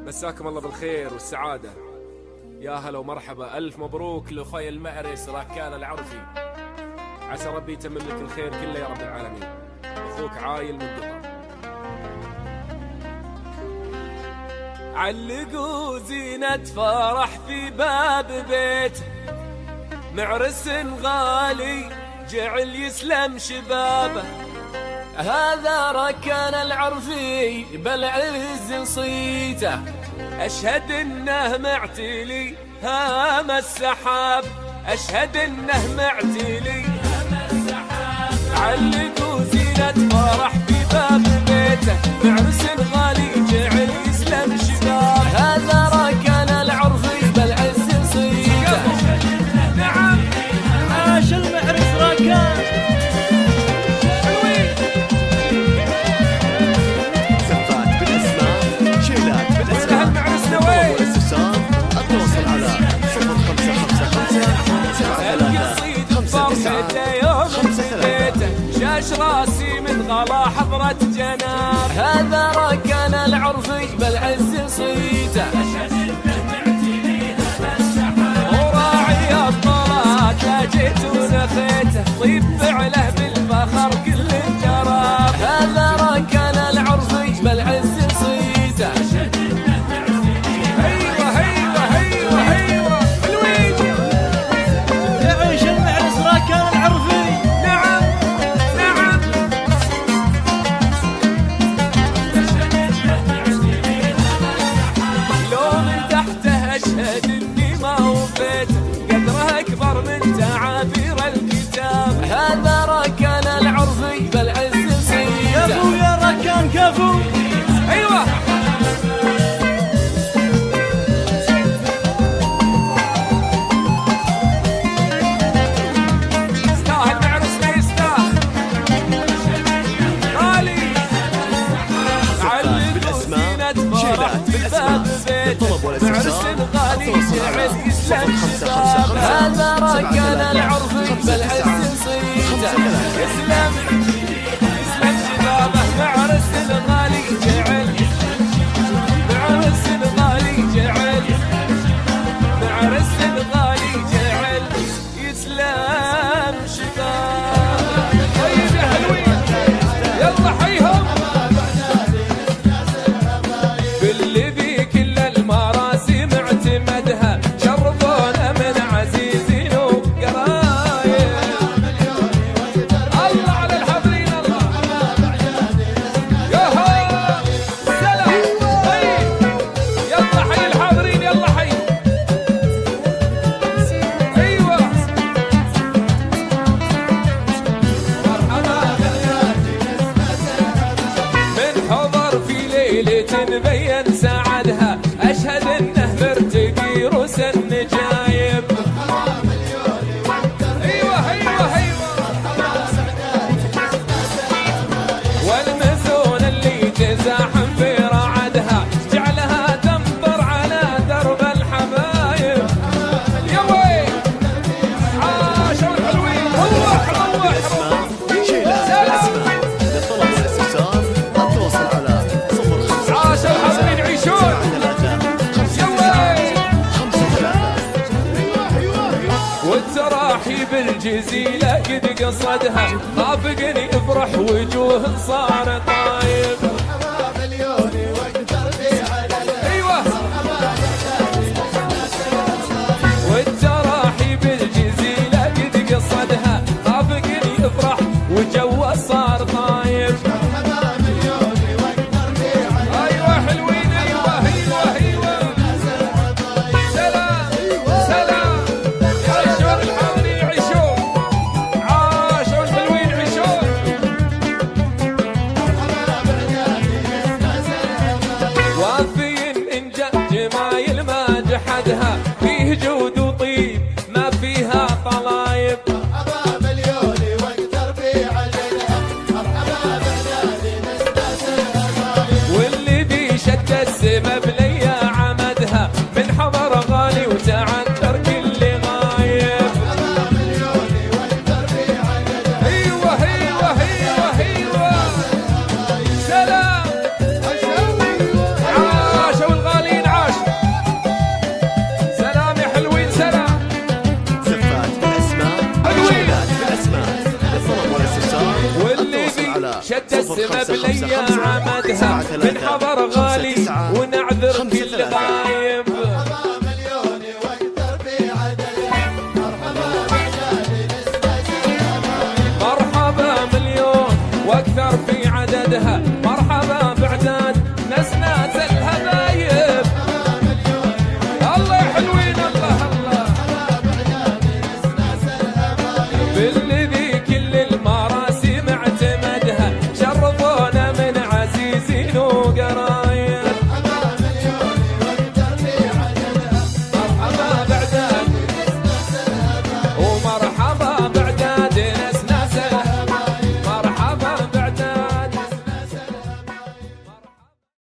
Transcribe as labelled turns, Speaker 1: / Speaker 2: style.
Speaker 1: مساكم الله بالخير والسعادة. يا هلا ومرحبا، ألف مبروك لأخوي المعرس راكان العرفي. عسى ربي يتمم لك الخير كله يا رب العالمين. أخوك عايل من دقر. علقوا زينة فرح في باب بيت، معرس غالي جعل يسلم شبابه. هذا ركان العرفي بالعز صيته، أشهد إنه معتلي هام السحاب، أشهد إنه معتلي هام السحاب. علقوا زينة فرح في باب بيته، معرس غالي جعل يسلم شباب. هذا ركان العرفي بالعز صيته.
Speaker 2: نعم عاش المعرس ركان.
Speaker 1: شاش راسي من غلا حضرة جناب. هذا ركان العرفي بالعز صيته، وراعي الطلات جيت ونخيته، طيب فعله بالفخر كل الجراب. هذا ركان العرفي بالعز صيته. ايوه ايوه ايوه ايوه الويل
Speaker 2: يعيش المعرس ركان العرفي.
Speaker 1: أشهد إني ما وفيته، قدره أكبر من تعابير الكتاب. هذا ركان العرفي بالعز صيته.
Speaker 2: كفو يا ركان كفو.
Speaker 1: أيوة يستاهل معرس ما يستاهل. غالي علقوا زينة فرح في باب بيته، معرس غالي جعل يسلم شباب. هذا ركان العرفي بالعز صيته. يسلم يسلم شبابه. معرس الغالي جعل، معرس الغالي جعل، معرس الغالي جعل يسلم شبابه. طيب يا حلوين يلا حيهم باللي بي كل المراسي معتمدها. شرفونا من عزيزين وقرايب. الله على الحاضرين الله. ياها سلام. طيب يلا حي الحاضرين يلا حي. ايوه مرحبا. من حضر في ليلة بين سعدها، أشهد إنه مرتقي روس النجايب. أيوة أيوة أيوة والمزون اللي تزاحم في رعدها، جعلها تمطر على درب الحبايب. يا ويل عاشوا الحلوين. روح روح روح. عاش الحاضرين يعيشون. والتراحيب الجزيلة قد قصدها، خافقني افرح وجوه صار طايب. ايوه والتراحيب الجزيلة قد قصدها، خافقني افرح وجوه صار طايب. ايوه حلوين ايوه ايوه ايوه سلام سلام. يعيشون الحاضرين يعيشون. عاشوا الحلوين يعيشون.
Speaker 3: نسمة بليا عمدها من حضر غالي ونعذر كل غايب. مرحبا مليون واكثر في عددها، مرحبا بعداد نسنات الهبايب. الله حلوين الله الله باللي